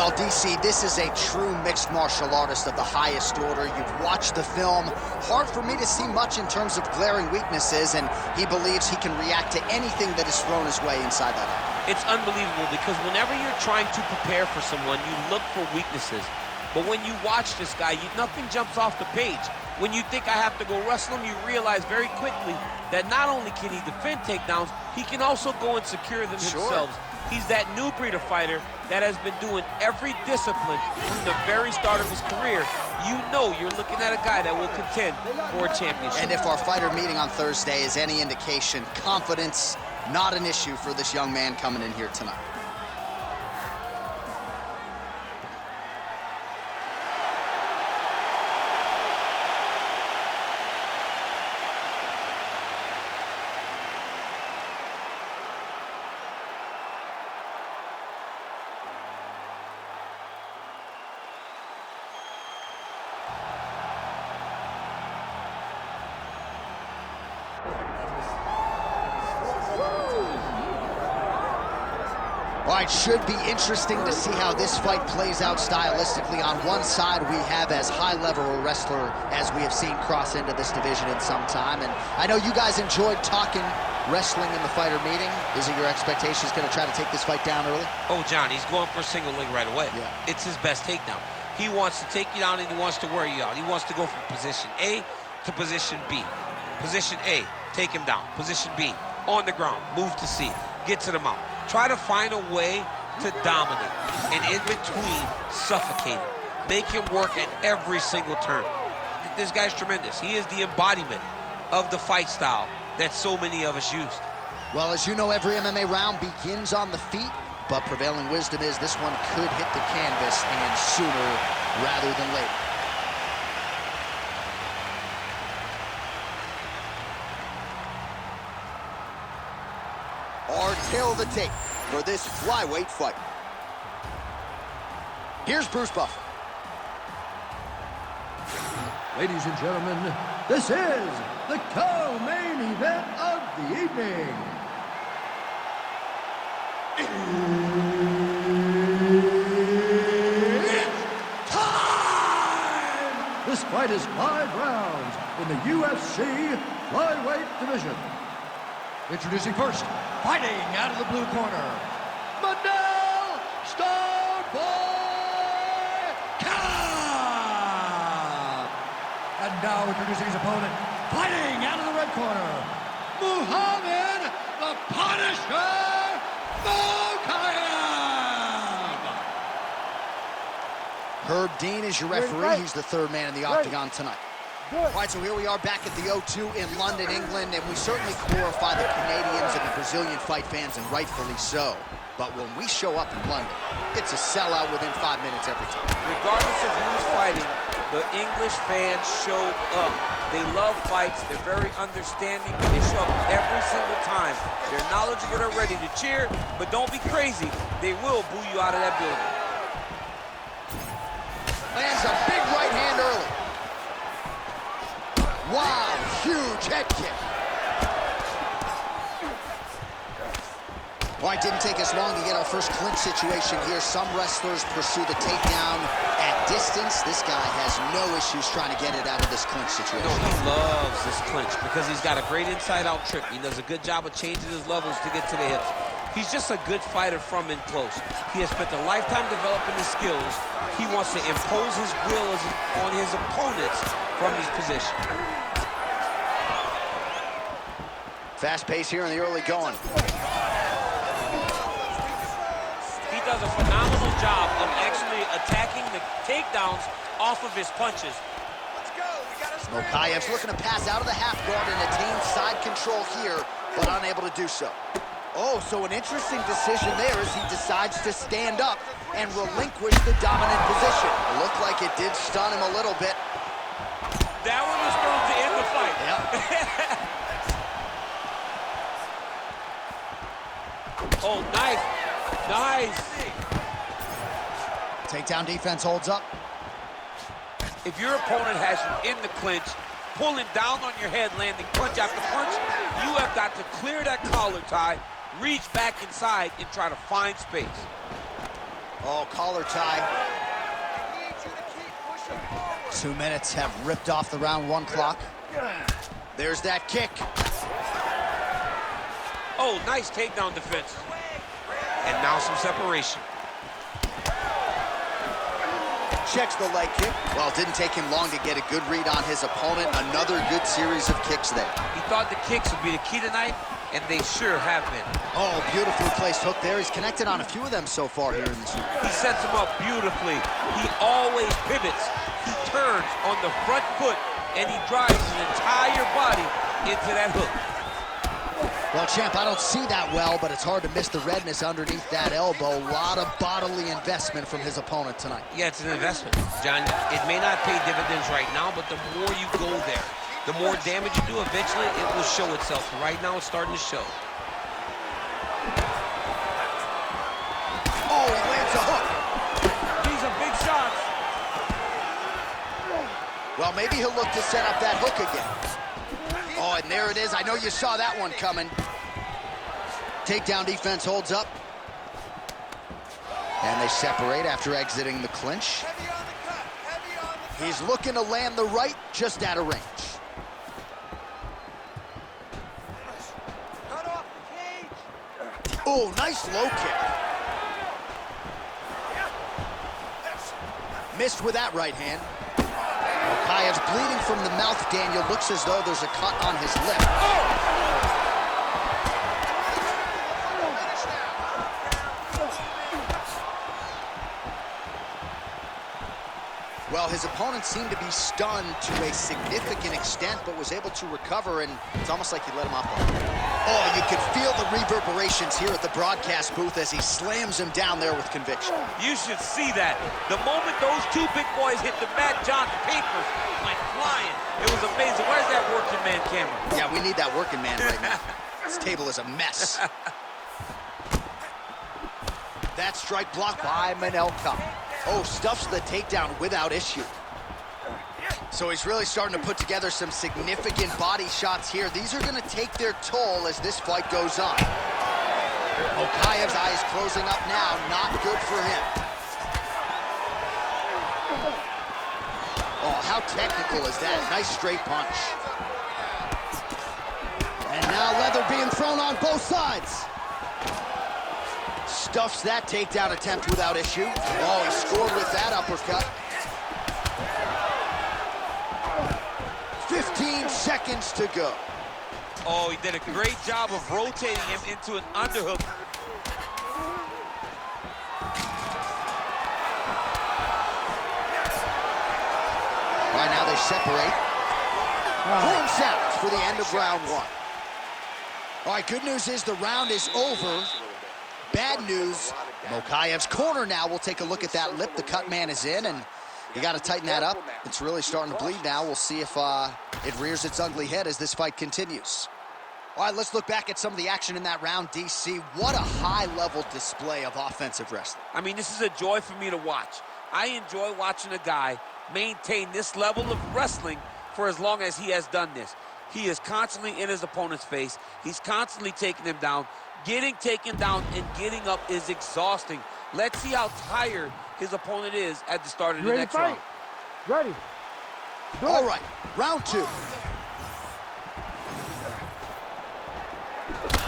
Well, DC, this is a true mixed martial artist of the highest order. You've watched the film. Hard for me to see much in terms of glaring weaknesses, and he believes he can react to anything that is thrown his way inside that ring. It's unbelievable because whenever you're trying to prepare for someone, you look for weaknesses. But when you watch this guy, nothing jumps off the page. When you think I have to go wrestle him, you realize very quickly that not only can he defend takedowns, he can also go and secure them himself. He's that new breed of fighter that has been doing every discipline from the very start of his career. You know you're looking at a guy that will contend for a championship. And if our fighter meeting on Thursday is any indication, confidence, not an issue for this young man coming in here tonight. All right, should be interesting to see how this fight plays out stylistically. On one side, we have as high-level a wrestler as we have seen cross into this division in some time. And I know you guys enjoyed talking wrestling in the fighter meeting. Is it your expectations going to try to take this fight down early? Oh, John, he's going for a single leg right away. Yeah. It's his best takedown. He wants to take you down and he wants to wear you out. He wants to go from position A to position B. Position A, take him down. Position B, on the ground, move to C, get to the mount. Try to find a way to dominate, and in between, suffocate him. Make him work at every single turn. This guy's tremendous. He is the embodiment of the fight style that so many of us used. Well, as you know, every MMA round begins on the feet, but prevailing wisdom is this one could hit the canvas, and sooner rather than later. Our tail of the tape for this flyweight fight. Here's Bruce Buffer. Ladies and gentlemen, this is the co-main event of the evening. It's time! This fight is 5 rounds in the UFC flyweight division. Introducing first, fighting out of the blue corner, Manel Kape! And now introducing his opponent, fighting out of the red corner, Mohammed the Punisher Mokaev! Herb Dean is your referee. He's the third man in the octagon tonight. All right, so here we are back at the O2 in London, England, and we certainly glorify the Canadians and the Brazilian fight fans, and rightfully so. But when we show up in London, it's a sellout within 5 minutes every time. Regardless of who's fighting, the English fans showed up. They love fights. They're very understanding. They show up every single time. They're knowledgeable. They're ready to cheer, but don't be crazy. They will boo you out of that building. Lands a big right hand early. Wow, huge head kick. Well, it didn't take us long to get our first clinch situation here. Some wrestlers pursue the takedown at distance. This guy has no issues trying to get it out of this clinch situation. No, he loves this clinch because he's got a great inside-out trip. He does a good job of changing his levels to get to the hips. He's just a good fighter from in close. He has spent a lifetime developing his skills. He wants to impose his will on his opponents from his position. Fast pace here in the early going. He does a phenomenal job of actually attacking the takedowns off of his punches. Mokaev's looking to pass out of the half guard and attain side control here, but unable to do so. Oh, so an interesting decision there as he decides to stand up and relinquish the dominant position. It looked like it did stun him a little bit. That one was thrown to end the fight. Yep. Oh, nice. Nice. Takedown defense holds up. If your opponent has you in the clinch, pulling down on your head, landing punch after punch, you have got to clear that collar tie, reach back inside, and try to find space. Oh, collar tie. 2 minutes have ripped off the round 1 clock. There's that kick. Oh, nice takedown defense. And now some separation. Checks the leg kick. Well, it didn't take him long to get a good read on his opponent. Another good series of kicks there. He thought the kicks would be the key tonight, and they sure have been. Oh, beautifully placed hook there. He's connected on a few of them so far here in this one. He sets him up beautifully. He always pivots. He turns on the front foot, and he drives his entire body into that hook. Well, champ, I don't see that well, but it's hard to miss the redness underneath that elbow. A lot of bodily investment from his opponent tonight. Yeah, it's an investment, John. It may not pay dividends right now, but the more you go there, the more damage you do, eventually it will show itself. Right now, it's starting to show. Oh, he lands a hook. These are big shots. Well, maybe he'll look to set up that hook again. Oh, and there it is. I know you saw that one coming. Takedown defense holds up. And they separate after exiting the clinch. He's looking to land the right, just out of range. Oh, nice low kick. Missed with that right hand. Mokaev's bleeding from the mouth, Daniel. Looks as though there's a cut on his lip. Well, his opponent seemed to be stunned to a significant extent, but was able to recover, and it's almost like he let him off the hook. Oh, you could feel the reverberations here at the broadcast booth as he slams him down there with conviction. You should see that. The moment those two big boys hit the mat, John, papers went flying. It was amazing. Where's that working man camera? Yeah, we need that working man right now. This table is a mess. That strike blocked by Manel Kape. Oh, stuffs the takedown without issue. So he's really starting to put together some significant body shots here. These are going to take their toll as this fight goes on. Mokaev's eyes closing up now. Not good for him. Oh, how technical is that? Nice straight punch. And now leather being thrown on both sides. Stuffs that takedown attempt without issue. Oh, he scored with that uppercut. 15 seconds to go. Oh, he did a great job of rotating him into an underhook. Right now they separate. Horn sounds for the end of round 1. All right, good news is the round is over. Bad news, Mokaev's corner now. We'll take a look at that lip. The cut man is in, and you got to tighten that up. It's really starting to bleed now. We'll see if it rears its ugly head as this fight continues. All right, let's look back at some of the action in that round, DC. What a high-level display of offensive wrestling. I mean, this is a joy for me to watch. I enjoy watching a guy maintain this level of wrestling for as long as he has done this. He is constantly in his opponent's face. He's constantly taking him down. Getting taken down and getting up is exhausting. Let's see how tired his opponent is at the start of the next round. Ready. All right, round 2.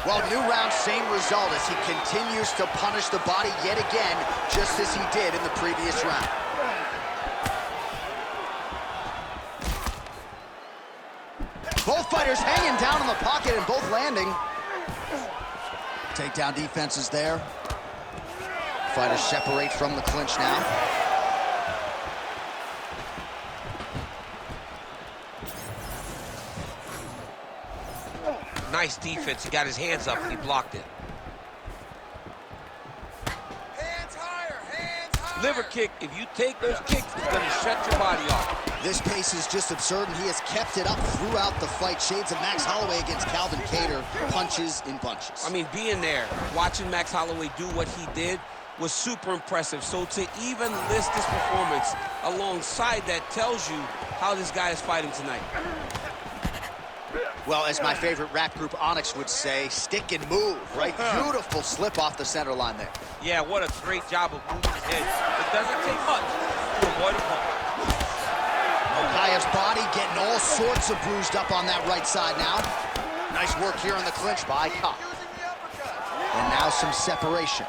Well, new round, same result as he continues to punish the body yet again, just as he did in the previous round. Both fighters hanging down in the pocket and both landing. Takedown defense is there. Fighters separate from the clinch now. Nice defense. He got his hands up and he blocked it. Hands higher, hands higher. Liver kick. If you take those kicks, it's going to shut your body off. This pace is just absurd, and he has kept it up throughout the fight. Shades of Max Holloway against Calvin Kattar, punches in bunches. I mean, being there, watching Max Holloway do what he did was super impressive. So to even list this performance alongside that tells you how this guy is fighting tonight. Well, as my favorite rap group Onyx would say, stick and move, right? Beautiful slip off the center line there. Yeah, what a great job of moving his head. It doesn't take much to avoid a bump. Mokaev's body getting all sorts of bruised up on that right side now. Nice work here in the clinch by Kape. And now some separation.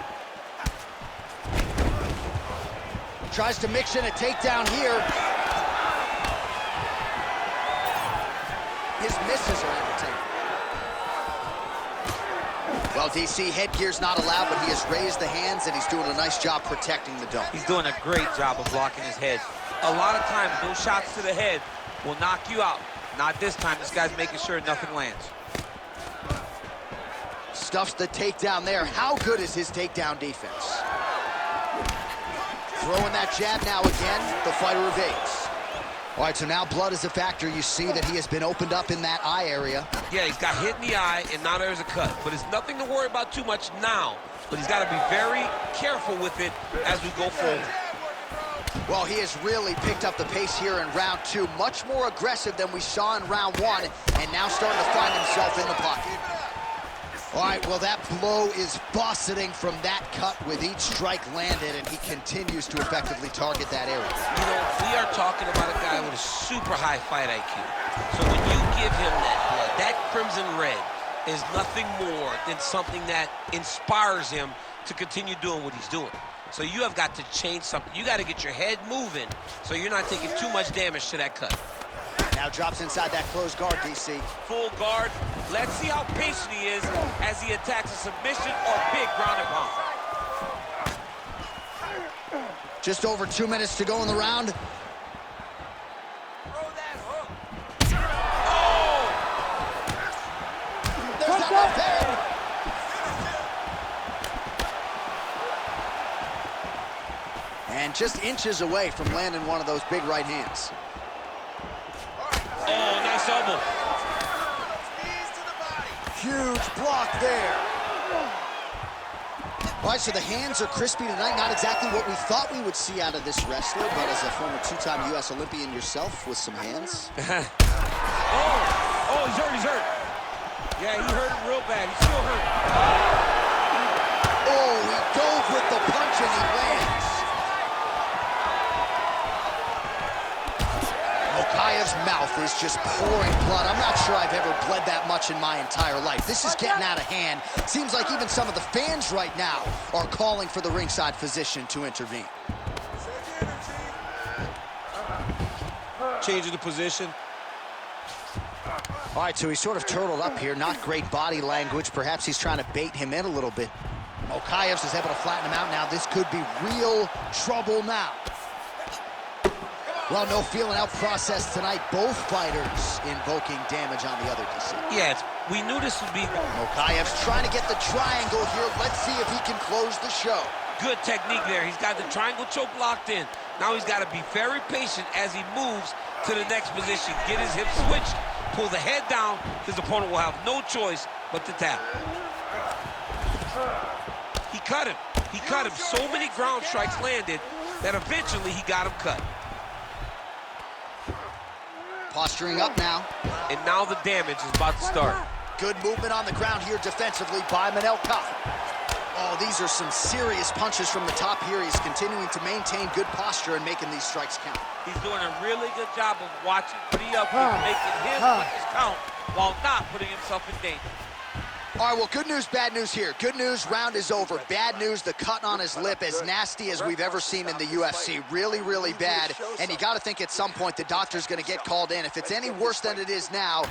Tries to mix in a takedown here. His misses are entertaining. Well, DC, headgear's not allowed, but he has raised the hands, and he's doing a nice job protecting the dome. He's doing a great job of blocking his head. A lot of times, those shots to the head will knock you out. Not this time. This guy's making sure nothing lands. Stuffs the takedown there. How good is his takedown defense? Throwing that jab now again. The fighter evades. All right, so now blood is a factor. You see that he has been opened up in that eye area. Yeah, he's got hit in the eye, and now there's a cut. But it's nothing to worry about too much now. But he's got to be very careful with it as we go forward. Well, he has really picked up the pace here in round 2. Much more aggressive than we saw in round 1, and now starting to find himself in the pocket. All right, well, that blow is buffeting from that cut with each strike landed, and he continues to effectively target that area. You know, we are talking about a guy with a super high fight IQ. So when you give him that blood, that crimson red is nothing more than something that inspires him to continue doing what he's doing. So you have got to change something. You got to get your head moving so you're not taking too much damage to that cut. Now drops inside that closed guard, DC. Full guard. Let's see how patient he is as he attacks a submission or big ground and pound. Just over 2 minutes to go in the round. Throw that hook. Oh! There's that left hand. And just inches away from landing one of those big right hands. Oh, nice elbow. Knees to the body. Huge block there. All right, so the hands are crispy tonight. Not exactly what we thought we would see out of this wrestler, but as a former 2-time U.S. Olympian yourself with some hands. Oh, he's hurt, he's hurt. Yeah, he hurt him real bad. He's still hurt. Oh, he dove with the punch and he lands. Mokaev's mouth is just pouring blood. I'm not sure I've ever bled that much in my entire life. This is getting out of hand. Seems like even some of the fans right now are calling for the ringside physician to intervene. Changing the position. All right, so he's sort of turtled up here. Not great body language. Perhaps he's trying to bait him in a little bit. Mokaev is able to flatten him out now. This could be real trouble now. Well, no feeling out process tonight. Both fighters invoking damage on the other DC. Yeah, we knew this would be... Mokaev's trying to get the triangle here. Let's see if he can close the show. Good technique there. He's got the triangle choke locked in. Now he's got to be very patient as he moves to the next position. Get his hips switched, pull the head down. His opponent will have no choice but to tap. He cut him. He cut him. So many ground strikes landed that eventually he got him cut. Posturing up now. And now the damage is about to start. Good movement on the ground here defensively by Manel Kape. Oh, these are some serious punches from the top here. He's continuing to maintain good posture and making these strikes count. He's doing a really good job of watching pretty up and making his punches count while not putting himself in danger. All right, well, good news, bad news here. Good news, round is over. Bad news, the cut on his lip, as nasty as we've ever seen in the UFC. Really, really bad. And you got to think at some point the doctor's going to get called in. If it's any worse than it is now,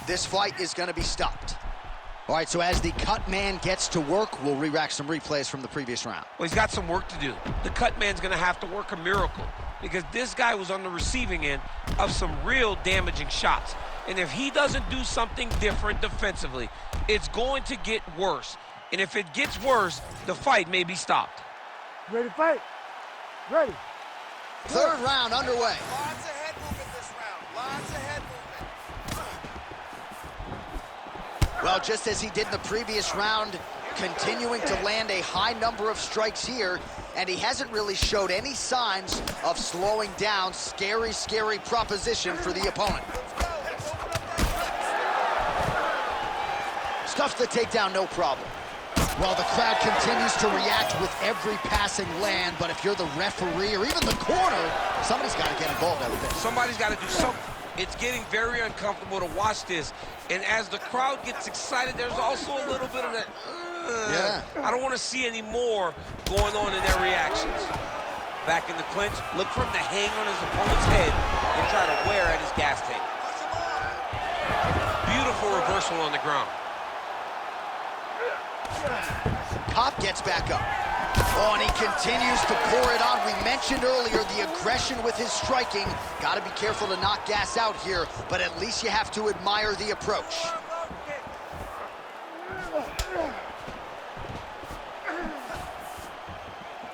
this fight is going to be stopped. All right, so as the cut man gets to work, we'll re-rack some replays from the previous round. Well, he's got some work to do. The cut man's going to have to work a miracle because this guy was on the receiving end of some real damaging shots. And if he doesn't do something different defensively, it's going to get worse. And if it gets worse, the fight may be stopped. Ready to fight? Ready. Third round underway. Lots of head movement this round. Lots of head movement. Well, just as he did in the previous round, continuing to land a high number of strikes here, and he hasn't really showed any signs of slowing down. Scary, scary proposition for the opponent. Stuffs the takedown, no problem. Well, the crowd continues to react with every passing land, but if you're the referee or even the corner, somebody's got to get involved out of this. Somebody's got to do something. It's getting very uncomfortable to watch this, and as the crowd gets excited, there's also a little bit of that, I don't want to see any more going on in their reactions. Back in the clinch, look for him to hang on his opponent's head and try to wear at his gas tank. Beautiful reversal on the ground. Kape gets back up. Oh, and he continues to pour it on. We mentioned earlier the aggression with his striking. Got to be careful to not gas out here, but at least you have to admire the approach.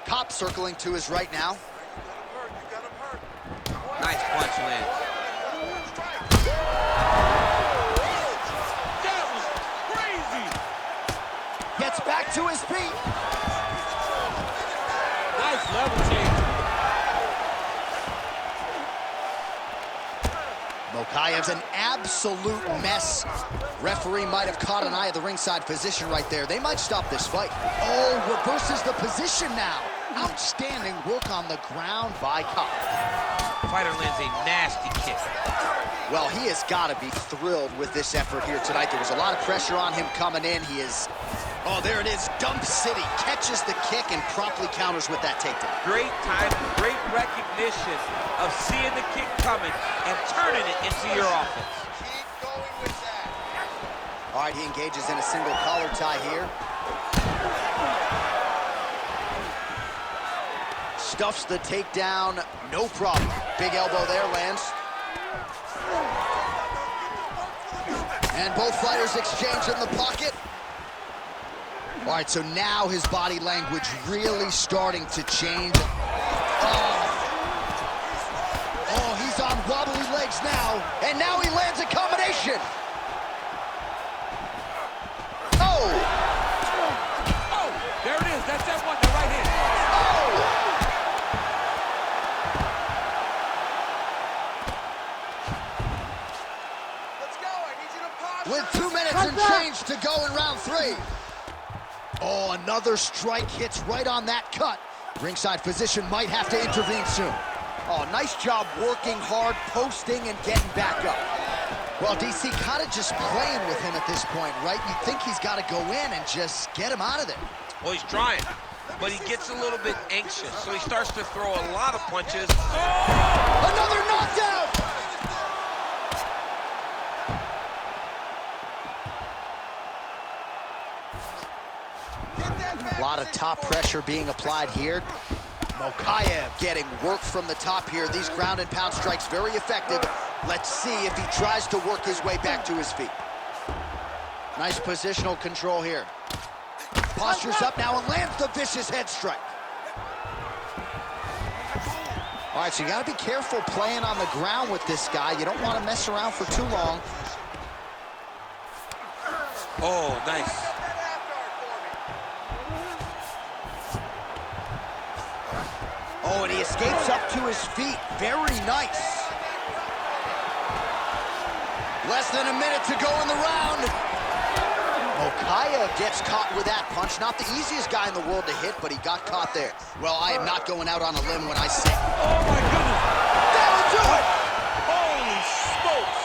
Kape circling to his right now. Nice punch land. That was crazy. Gets back to his feet. Nice levitate. Mokaev's an absolute mess. Referee might have caught an eye of the ringside position right there. They might stop this fight. Oh, reverses the position now. Outstanding work on the ground by Kape. Fighter lands a nasty kick. Well, he has got to be thrilled with this effort here tonight. There was a lot of pressure on him coming in. He is, oh, there it is, Dump City. Catches the kick and promptly counters with that takedown. Great time, great recognition of seeing the kick coming and turning it into your offense. Keep going with that. All right, he engages in a single collar tie here. Stuffs the takedown, no problem. Big elbow there, lands. And both fighters exchange in the pocket. All right, so now his body language really starting to change. Oh, he's on wobbly legs now, and now he lands a combination. Oh! Oh, there it is. That's that one, the right hand. Oh! With 2 minutes and change to go in round 3. Oh, another strike hits right on that cut. Ringside physician might have to intervene soon. Oh, nice job working hard, posting, and getting back up. Well, DC kind of just playing with him at this point, right? You think he's got to go in and just get him out of there. Well, he's trying, but he gets a little bit anxious, so he starts to throw a lot of punches. Oh! Another knockdown! A lot of top pressure being applied here. Mokaev getting work from the top here. These ground and pound strikes very effective. Let's see if he tries to work his way back to his feet. Nice positional control here. Postures up now and lands the vicious head strike. All right, so you got to be careful playing on the ground with this guy. You don't want to mess around for too long. Oh, nice. Oh, and he escapes up to his feet. Very nice. Less than a minute to go in the round. Mokaev gets caught with that punch. Not the easiest guy in the world to hit, but he got caught there. Well, I am not going out on a limb when I say, Oh, my goodness. that'll do it! Holy smokes.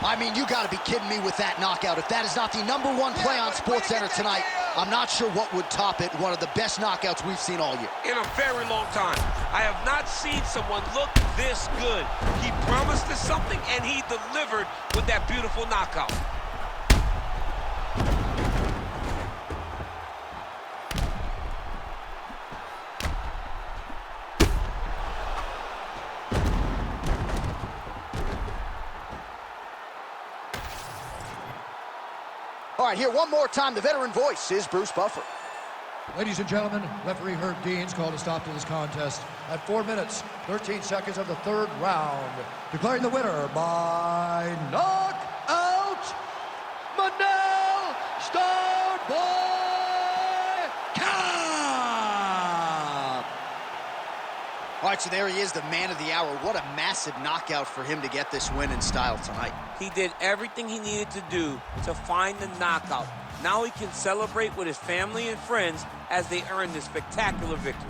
I mean, you got to be kidding me with that knockout. If that is not the #1 play on SportsCenter tonight, I'm not sure what would top it. One of the best knockouts we've seen all year. In a very long time. I have not seen someone look this good. He promised us something, and he delivered with that beautiful knockout. All right, here one more time. The veteran voice is Bruce Buffer. Ladies and gentlemen, referee Herb Dean's called a stop to this contest at 4 minutes, 13 seconds of the 3rd round, declaring the winner by knockout, Manel Starboy Kape. All right, so there he is, the man of the hour. What a massive knockout for him to get this win in style tonight. He did everything he needed to do to find the knockout. Now he can celebrate with his family and friends as they earn this spectacular victory.